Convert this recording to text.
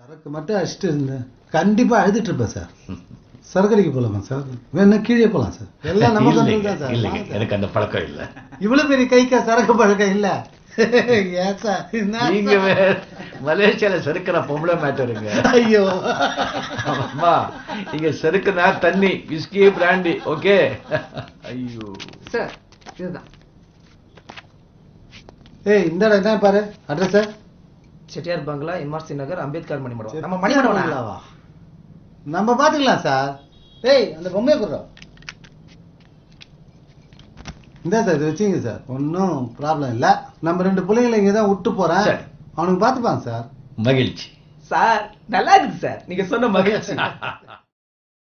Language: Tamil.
சரக்கு மட்டும் அடிச்சுட்டு இருந்தேன் கண்டிப்பா அழுதுட்டு இருப்பேன் சார். சரக்கடிக்கு போலாமா சார்? வேணா கீழே போலாம் சார். எல்லாம் நம்ம கண்ட்ரோல் தான் சார். இல்லைங்க, எனக்கு அந்த பழக்கம் இல்லை. இவ்வளவு பெரிய கைக்கா சரக்கு பழக்கம் இல்ல. ஏன் சார் நீங்க மலேசியால செருக்கிற பொம்பளை மேட்டருங்க. ஐயோ அம்மா, இங்க செருக்குனா தண்ணி, விஸ்கி, பிராண்டி. ஓகே. ஐயோ சார் இதுதான். ஏய் இந்தடா என்ன பாரு அட்ரஸ் சார். செட்டியார் பங்களா, எம்ஆர்சி நகர், அம்பேத்கர் மணிமண்டபம். நம்ம மணிமண்டபம்லாவா? நம்ம பாத்துக்கலாம் சார். ஏய் அந்த பொம்மையை கொடுறோம். இந்த சார் இது வச்சுங்க சார். ஒன்றும் ப்ராப்ளம் இல்லை. நம்ம 2 பிள்ளைங்களை இங்கே தான் விட்டு போறேன். அவனுக்கு பார்த்துப்பாங்க சார். மகிழ்ச்சி சார். நல்லா இருக்கு சார் நீங்க சொன்ன மகிழ்ச்சி.